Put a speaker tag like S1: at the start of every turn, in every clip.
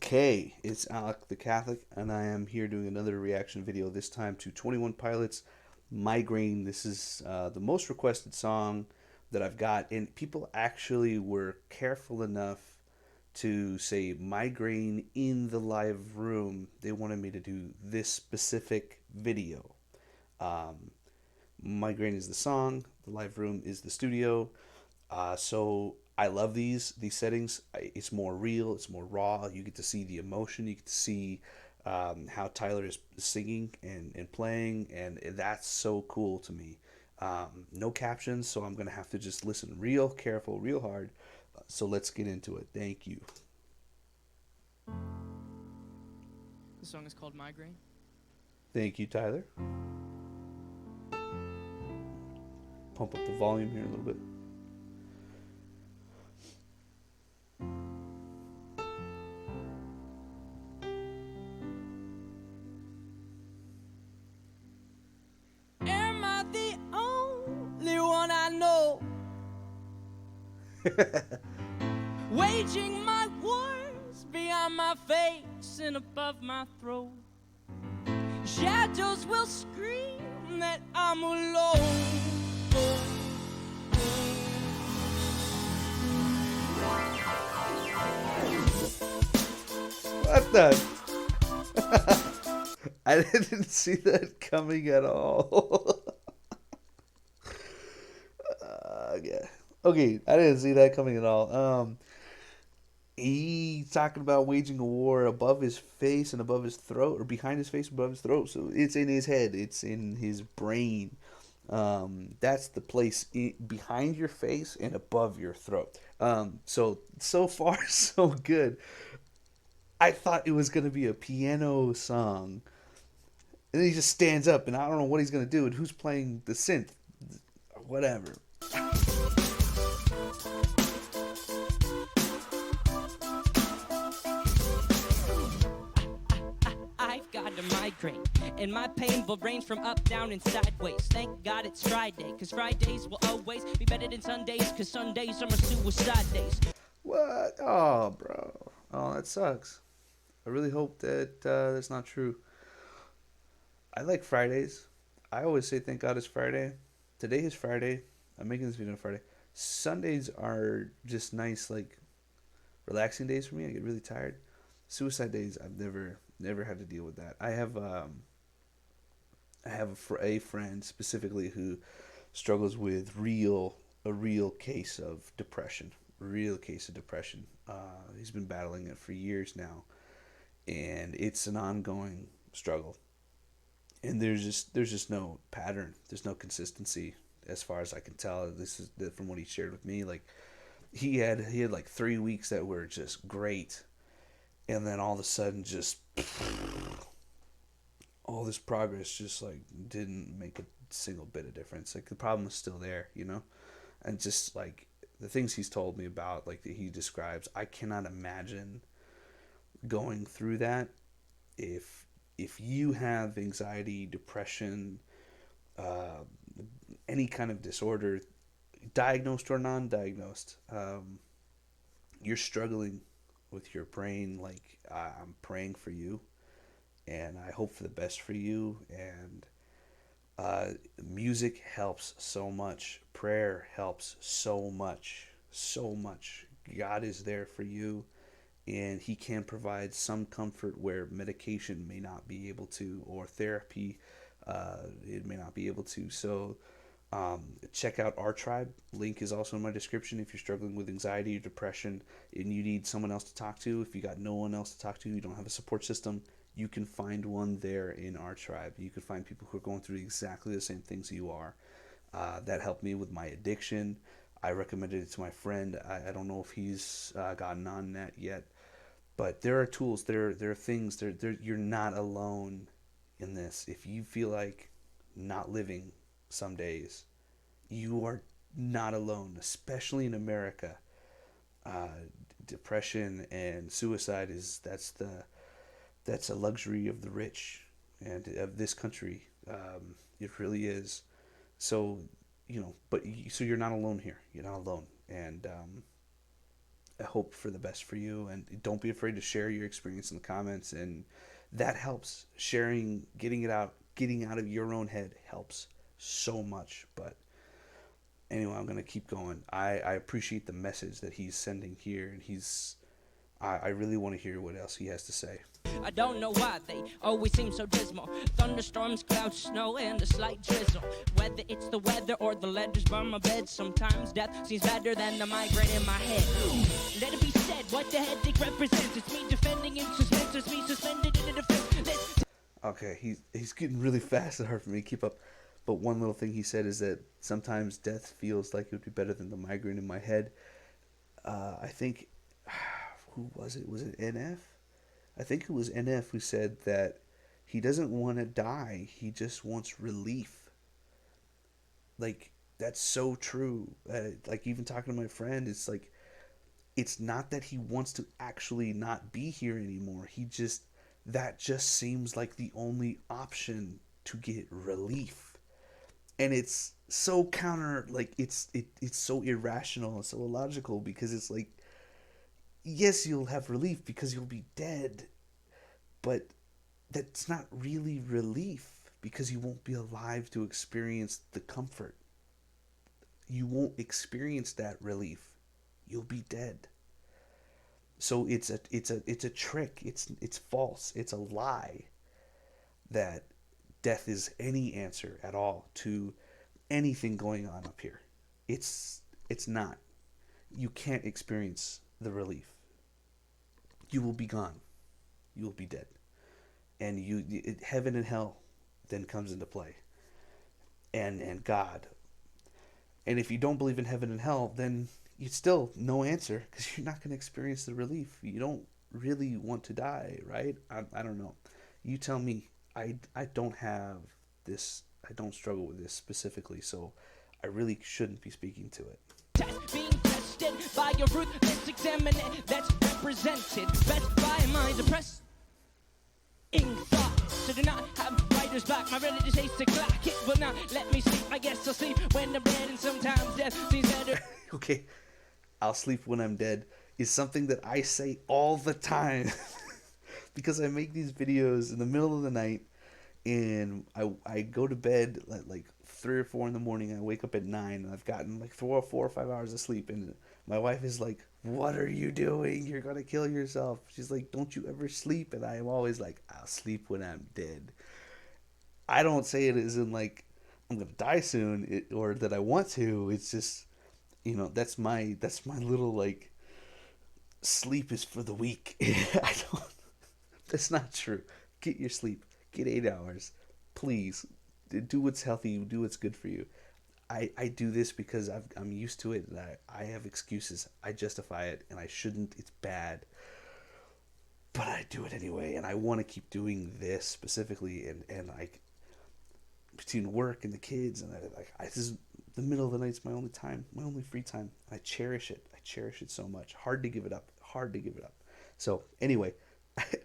S1: Okay, it's Alec the Catholic, and I am here doing another reaction video, this time to 21 Pilots' Migraine. This is the most requested song that I've got, and people actually were careful enough to say Migraine in the live room. They wanted me to do this specific video. Um, Migraine is the song, the live room is the studio. So I love these settings. It's more real. It's more raw. You get to see the emotion. You get to see how Tyler is singing and playing, and that's so cool to me. No captions, so I'm gonna have to just listen real careful, real hard. So let's get into it. Thank you.
S2: The song is called Migraine.
S1: Thank you, Tyler. Pump up the volume here a little bit.
S2: Am I the only one I know waging my wars beyond my face and above my throat? Shadows will scream that I'm alone.
S1: What the? I didn't see that coming at all. Yeah. Okay, I didn't see that coming at all. He's talking about waging a war above his face and above his throat, or behind his face, above his throat. So it's in his head. It's in his brain. That's the place behind your face and above your throat. So far so good. I thought it was gonna be a piano song, and then he just stands up, and I don't know what he's gonna do, and who's playing the synth, whatever.
S2: I've got a migraine, and my pain will range from up, down, and sideways. Thank God it's Friday, cause Fridays will always be better than Sundays, cause Sundays are my suicide days.
S1: What? Oh, bro. Oh, that sucks. I really hope that that's not true. I like Fridays. I always say thank God it's Friday. Today is Friday. I'm making this video on Friday. Sundays are just nice, like relaxing days for me. I get really tired. Suicide days, I've never had to deal with that. I have a friend specifically who struggles with a real case of depression. Real case of depression. He's been battling it for years now, and it's an ongoing struggle. And there's just no pattern. There's no consistency as far as I can tell. This is from what he shared with me. Like he had like 3 weeks that were just great, and then all of a sudden just all this progress just like didn't make a single bit of difference. Like the problem is still there, and just like the things he's told me about, like that he describes, I cannot imagine going through that. If you have anxiety, depression, uh, any kind of disorder, diagnosed or non-diagnosed, you're struggling with your brain. Like I'm praying for you, and I hope for the best for you. And music helps so much. Prayer helps so much, so much. God is there for you, and He can provide some comfort where medication may not be able to, or therapy, it may not be able to. So check out our tribe. Link is also in my description if you're struggling with anxiety or depression and you need someone else to talk to. If you got no one else to talk to, you don't have a support system, you can find one there in our tribe. You can find people who are going through exactly the same things you are. That helped me with my addiction. I recommended it to my friend. I don't know if he's gotten on that yet, but there are tools. There are things. You're not alone in this. If you feel like not living some days, you are not alone, especially in America. Uh, Depression and suicide that's a luxury of the rich and of this country. It really is. So so you're not alone here. You're not alone, and hope for the best for you, and don't be afraid to share your experience in the comments, and that helps. Sharing, getting out of your own head helps so much. But anyway, I'm gonna keep going. I appreciate the message that he's sending here, and I really want to hear what else he has to say.
S2: I don't know why they always seem so dismal. Thunderstorms, clouds, snow, and a slight drizzle. Whether it's the weather or the letters by my bed, sometimes death seems better than the migraine in my head. Let it be said, what the headache represents. It's me defending in suspense. It's me suspended in a defense.
S1: Okay, he's getting really fast and hard for me to keep up. But one little thing he said is that sometimes death feels like it would be better than the migraine in my head. I think, who was it? Was it NF? I think it was NF who said that he doesn't want to die. He just wants relief. Like, that's so true. Like, even talking to my friend, it's like, it's not that he wants to actually not be here anymore. That just seems like the only option to get relief. And it's so it's so irrational and so illogical, because it's like, yes, you'll have relief because you'll be dead, but that's not really relief, because you won't be alive to experience the comfort. You won't experience that relief. You'll be dead. So it's a trick. It's false. It's a lie that death is any answer at all to anything going on up here. It's not. You can't experience the relief. You will be gone. You will be dead. And heaven and hell then comes into play. And God. And if you don't believe in heaven and hell, then it's still no answer, because you're not going to experience the relief. You don't really want to die, right? I don't know. You tell me. I don't have this. I don't struggle with this specifically, so I really shouldn't be speaking to it.
S2: Being tested by your ruthless examiner that's represented best by my depressing thoughts. So do not have writer's block. My religious hates to clock. It will not let me sleep. I guess I'll sleep when I'm dead, and sometimes death seems better.
S1: Okay, I'll sleep when I'm dead is something that I say all the time. Because I make these videos in the middle of the night, and I go to bed at like 3 or 4 in the morning. I wake up at 9, and I've gotten like 4 or 5 hours of sleep. And my wife is like, "What are you doing? You're gonna kill yourself." She's like, "Don't you ever sleep?" And I am always like, "I'll sleep when I'm dead." I don't say it as in like I'm gonna die soon, or that I want to. It's just, that's my little like, sleep is for the weak. I don't. That's not true. Get your sleep. Get 8 hours. Please. Do what's healthy. Do what's good for you. I do this because I'm used to it, and I have excuses. I justify it, and I shouldn't. It's bad. But I do it anyway, and I want to keep doing this specifically, and like, between work and the kids, and this is the middle of the night's my only time, my only free time. I cherish it. I cherish it so much. Hard to give it up. So anyway,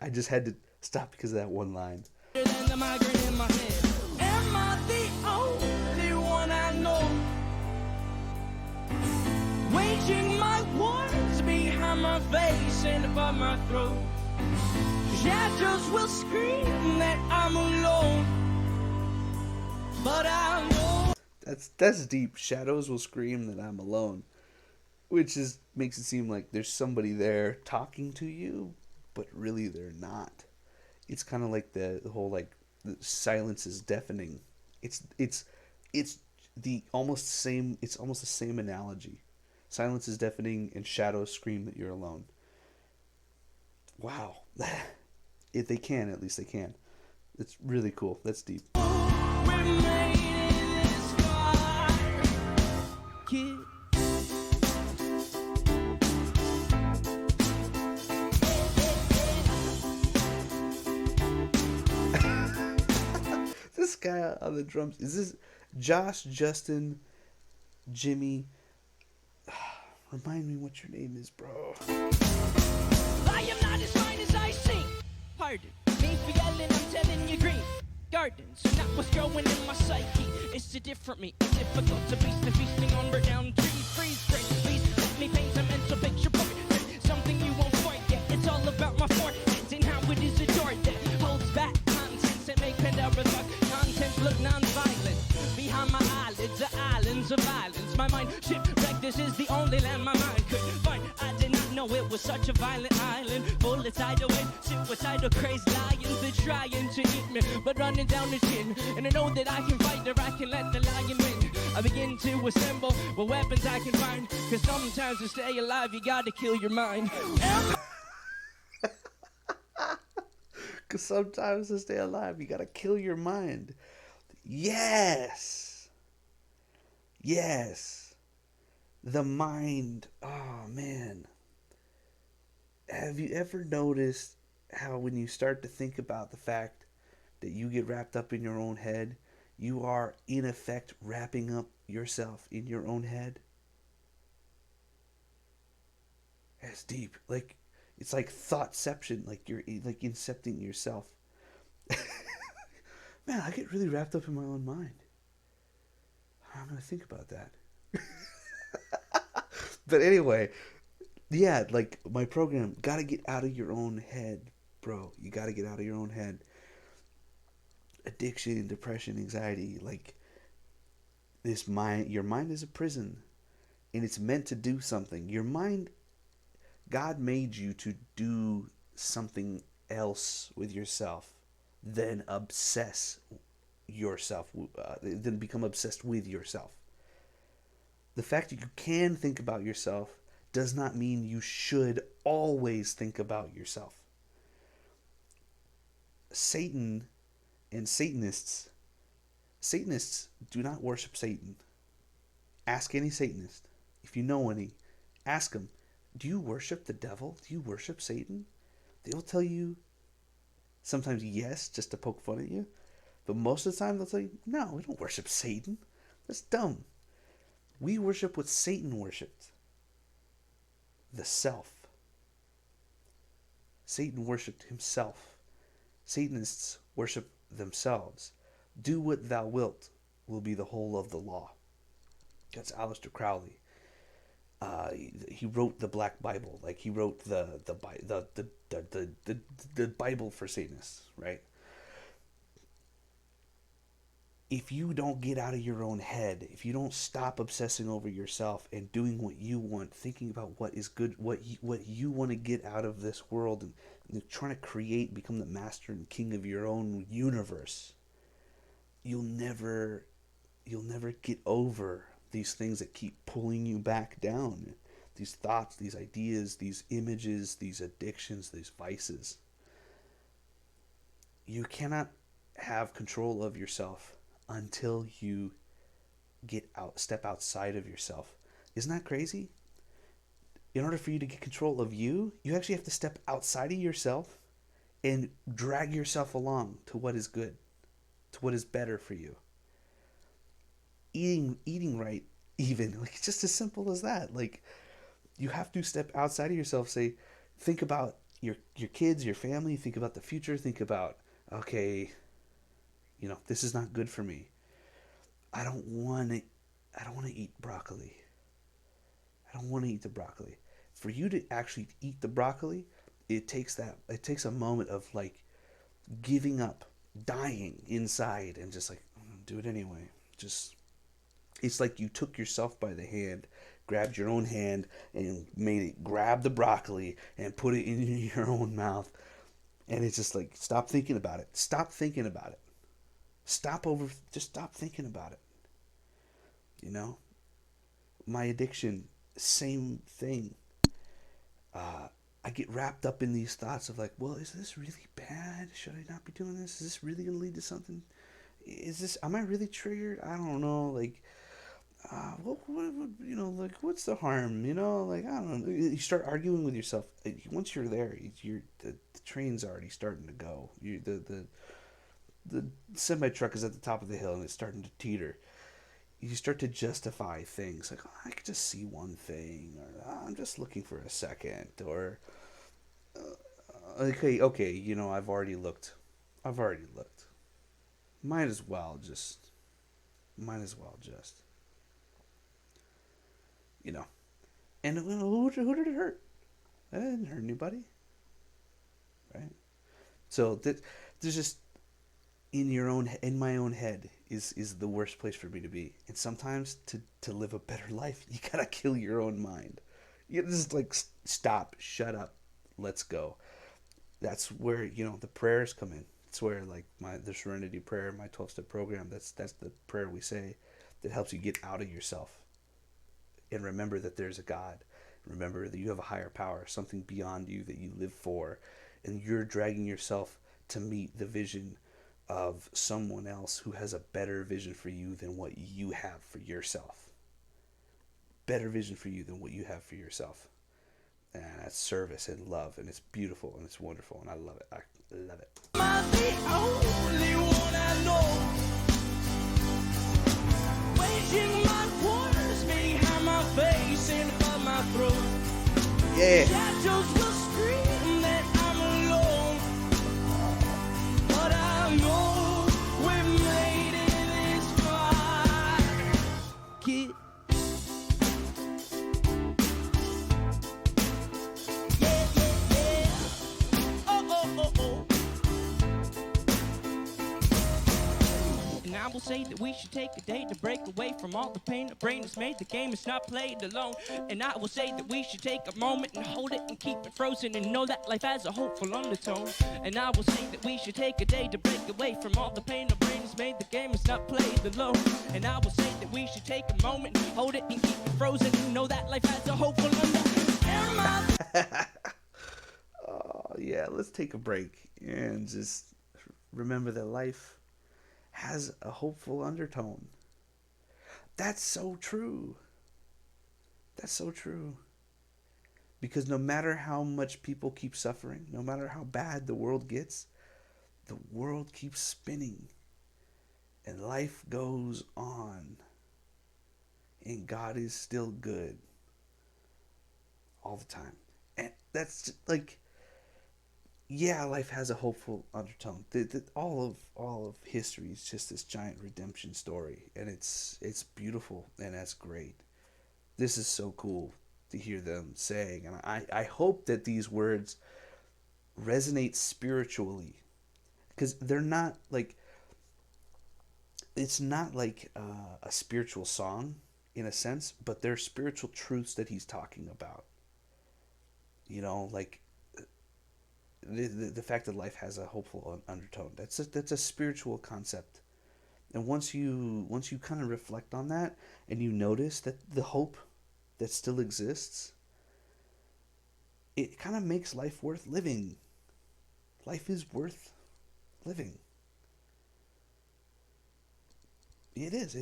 S1: I just had to stop because of that one line.
S2: Than the migraine in my head. Am I the only one I know? Waging my wars behind my face and above my throat. Shadows will scream that I'm alone, but I know.
S1: That's deep. Shadows will scream that I'm alone, which makes it seem like there's somebody there talking to you, but really they're not. It's kind of like the whole like the silence is deafening. It's the almost same. It's almost the same analogy. Silence is deafening, and shadows scream that you're alone. Wow, if they can, at least they can. It's really cool. That's deep. This guy on the drums, is this Josh, Justin, Jimmy? Remind me what your name is, bro.
S2: I am not as fine as I sing. Pardon me for yelling, I'm telling you green gardens are not what's growing in my psyche. It's a different me, it's difficult to beast the feasting on burnt down trees. Freeze, break, please let me paint a mental picture. my mind shipwrecked. This is the only land my mind could find. I did not know it was such a violent island, full of tidal wind, suicidal crazed lions. They're trying to eat me, but running down the chin. And I know that I can fight or I can let the lion win. I begin to assemble what weapons I can find, cause sometimes to stay alive you gotta kill your mind.
S1: Because sometimes to stay alive, you gotta kill your mind. Yes. Yes. The mind. Oh, man. Have you ever noticed how when you start to think about the fact that you get wrapped up in your own head, you are in effect wrapping up yourself in your own head? That's deep. Like, it's like thoughtception, like you're like incepting yourself. Man, I get really wrapped up in my own mind. I'm gonna think about that. But anyway, yeah, like my program, gotta get out of your own head, bro. You gotta get out of your own head. Addiction, depression, anxiety, like this mind, your mind is a prison and it's meant to do something. Your mind, God made you to do something else with yourself, then obsess yourself, then become obsessed with yourself. The fact that you can think about yourself does not mean you should always think about yourself. Satan and Satanists do not worship Satan. Ask any Satanist, if you know any, ask them, do you worship the devil? Do you worship Satan? They'll tell you sometimes yes, just to poke fun at you. But most of the time they'll tell you, no, we don't worship Satan. That's dumb. We worship what Satan worshipped. The self. Satan worshipped himself. Satanists worship themselves. Do what thou wilt will be the whole of the law. That's Aleister Crowley. He wrote the Black Bible, like he wrote the Bible for Satanists, right? If you don't get out of your own head, if you don't stop obsessing over yourself and doing what you want, thinking about what is good, what you want to get out of this world, and trying to create, become the master and king of your own universe, you'll never get over these things that keep pulling you back down. These thoughts, these ideas, these images, these addictions, these vices. You cannot have control of yourself until you step outside of yourself. Isn't that crazy? In order for you to get control of you, you actually have to step outside of yourself and drag yourself along to what is good, to what is better for you. Eating right, even, like, it's just as simple as that. Like, you have to step outside of yourself, think about your kids, your family, think about the future, think about, okay, this is not good for me. I don't want to eat broccoli. I don't want to eat the broccoli. For you to actually eat the broccoli, it takes a moment of like giving up, dying inside, and just like, do it anyway. It's like you took yourself by the hand, grabbed your own hand, and made it grab the broccoli and put it in your own mouth. And it's just like, stop thinking about it. Stop thinking about it. Just stop thinking about it. My addiction, same thing. I get wrapped up in these thoughts of like, well, is this really bad? Should I not be doing this? Is this really going to lead to something? Am I really triggered? I don't know. Like, like, what's the harm? Like, I don't know. You start arguing with yourself. Once you're there, the train's already starting to go. The semi-truck is at the top of the hill and it's starting to teeter. You start to justify things like, I could just see one thing, or I'm just looking for a second, or okay, I've already looked. Might as well just, And who did it hurt? That didn't hurt anybody, right? So there's just in my own head is the worst place for me to be. And sometimes to live a better life, you gotta kill your own mind. You just like stop, shut up, let's go. That's where the prayers come in. It's where like the Serenity Prayer, my 12-step program. That's the prayer we say that helps you get out of yourself and remember that there's a God. Remember that you have a higher power, something beyond you that you live for, and you're dragging yourself to meet the vision of someone else who has a better vision for you than what you have for yourself. Better vision for you than what you have for yourself. And that's service and love, and it's beautiful and it's wonderful, and I love it. I love it.
S2: I'm the only one I know. Waging my wars behind my face and above my throat.
S1: Yeah.
S2: Shadows will scream that I'm alone, but I know we made it this far. Kid. Yeah, yeah, yeah. Oh, oh, oh, oh. And I will say that we should take a day to break away from all the pain the brain has made. The game is not played alone. And I will say that we should take a moment and hold it and keep it frozen and know that life has a hopeful undertone. And I will say that we should take a day to break away from all the pain the brain has made. The game is not played alone. And I will say that we should take a moment and hold it and keep it frozen and know that life has a hopeful undertone.
S1: Oh yeah, let's take a break and just remember that life has a hopeful undertone. That's so true. That's so true. Because no matter how much people keep suffering, no matter how bad the world gets, the world keeps spinning. And life goes on. And God is still good. All the time. And that's just like, yeah, life has a hopeful undertone. All of history is just this giant redemption story, and it's beautiful, and that's great. This is so cool to hear them saying, and I hope that these words resonate spiritually, because they're not like, it's not like a spiritual song in a sense, but they're spiritual truths that he's talking about. Like the fact that life has a hopeful undertone. That's a spiritual concept. And once you kind of reflect on that and you notice that the hope that still exists, it kind of makes life worth living. Life is worth living. It is.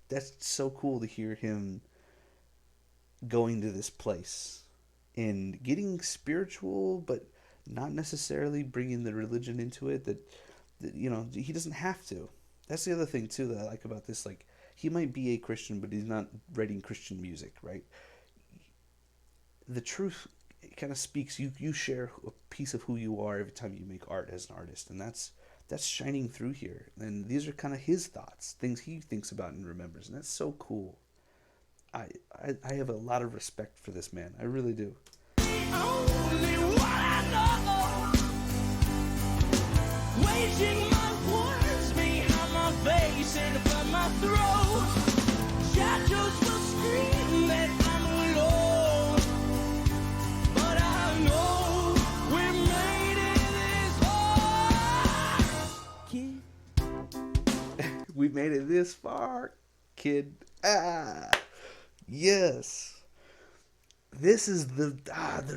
S1: That's so cool to hear him going to this place and getting spiritual, but not necessarily bringing the religion into it. That he doesn't have to. That's the other thing too that I like about this. Like, he might be a Christian, but he's not writing Christian music, right? The truth kind of speaks. You share a piece of who you are every time you make art as an artist, and that's shining through here. And these are kind of his thoughts, things he thinks about and remembers, and that's so cool. I have a lot of respect for this man. I really do.
S2: Only one I know, waging my wars behind my face and above my throat. Shadows will scream that I'm alone, but I know we made it this far. Kid.
S1: We made it this far, kid. Yes. This is the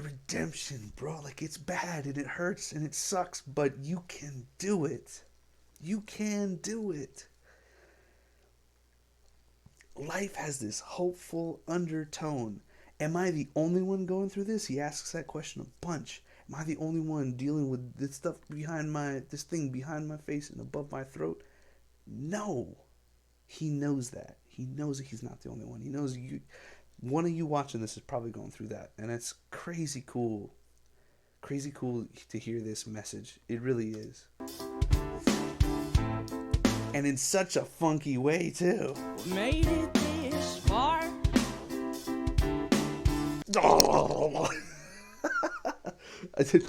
S1: redemption, bro. Like, it's bad and it hurts and it sucks, but you can do it. You can do it. Life has this hopeful undertone. Am I the only one going through this? He asks that question a bunch. Am I the only one dealing with this stuff this thing behind my face and above my throat? No. He knows that. He knows that he's not the only one. He knows one of you watching this is probably going through that. And it's crazy cool. Crazy cool to hear this message. It really is. And in such a funky way, too.
S2: Made it this far.
S1: I said,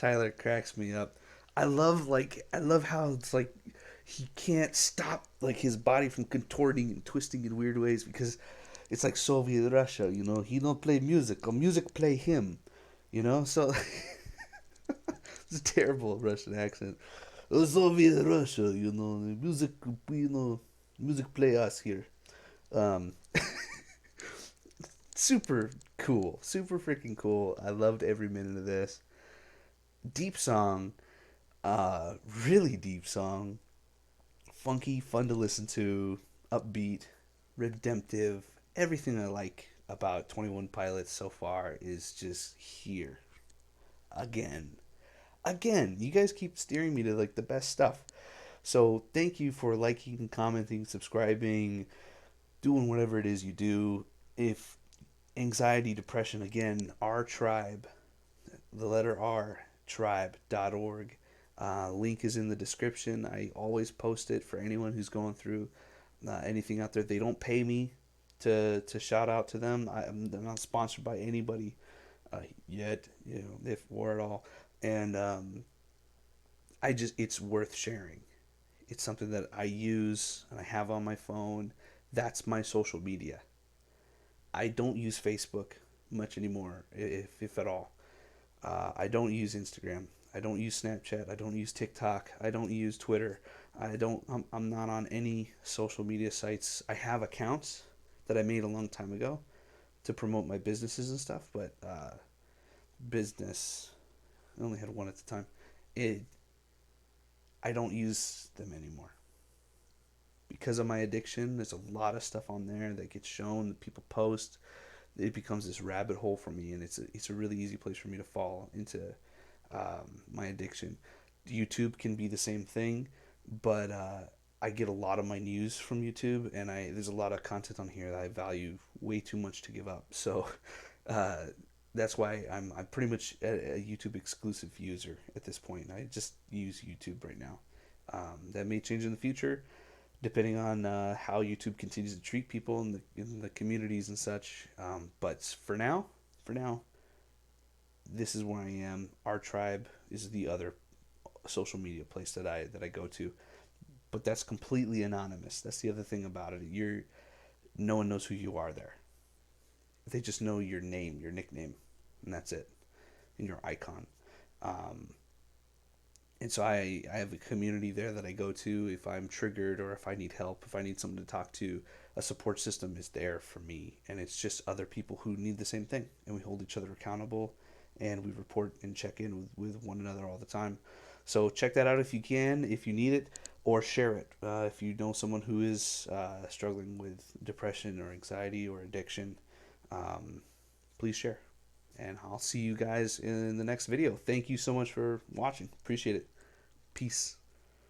S1: Tyler cracks me up. I love how it's like he can't stop like his body from contorting and twisting in weird ways because it's like Soviet Russia, you know. He don't play music, or music play him, you know. So it's a terrible Russian accent. Soviet Russia, you know, music, you know, music play us here. Um, super cool, super freaking cool. I loved every minute of this. Deep song, really deep song, funky, fun to listen to, upbeat, redemptive. Everything I like about 21 Pilots so far is just here again. Again, you guys keep steering me to like the best stuff. So thank you for liking, commenting, subscribing, doing whatever it is you do. If anxiety, depression, again, our tribe, the letter R, tribe.org. Link is in the description. I always post it for anyone who's going through anything out there. They don't pay me to shout out to them. I'm not sponsored by anybody yet, you know, if or at all. And it's worth sharing. It's something that I use and I have on my phone. That's my social media. I don't use Facebook much anymore, if at all. I don't use Instagram. I don't use Snapchat. I don't use TikTok. I don't use Twitter. I'm not on any social media sites. I have accounts that I made a long time ago to promote my businesses and stuff, but business, I only had one at the time. It I don't use them anymore because of my addiction. There's a lot of stuff on there that gets shown, that people post. It becomes this rabbit hole for me, and it's a really easy place for me to fall into my addiction. YouTube can be the same thing, but I get a lot of my news from YouTube, and there's a lot of content on here that I value way too much to give up. So uh, that's why I'm pretty much a YouTube exclusive user at this point. I just use YouTube right now. That may change in the future, depending on how YouTube continues to treat people in the communities and such. But for now, this is where I am. Our tribe is the other social media place that I go to, but that's completely anonymous. That's the other thing about it. No one knows who you are there. They just know your name, your nickname, and that's it, and your icon. Um, and so I have a community there that I go to if I'm triggered or if I need help, if I need someone to talk to. A support system is there for me, and it's just other people who need the same thing, and we hold each other accountable, and we report and check in with one another all the time. So check that out if you can, if you need it, or share it if you know someone who is struggling with depression or anxiety or addiction. Um, Please share. And I'll see you guys in the next video. Thank you so much for watching. Appreciate it. Peace.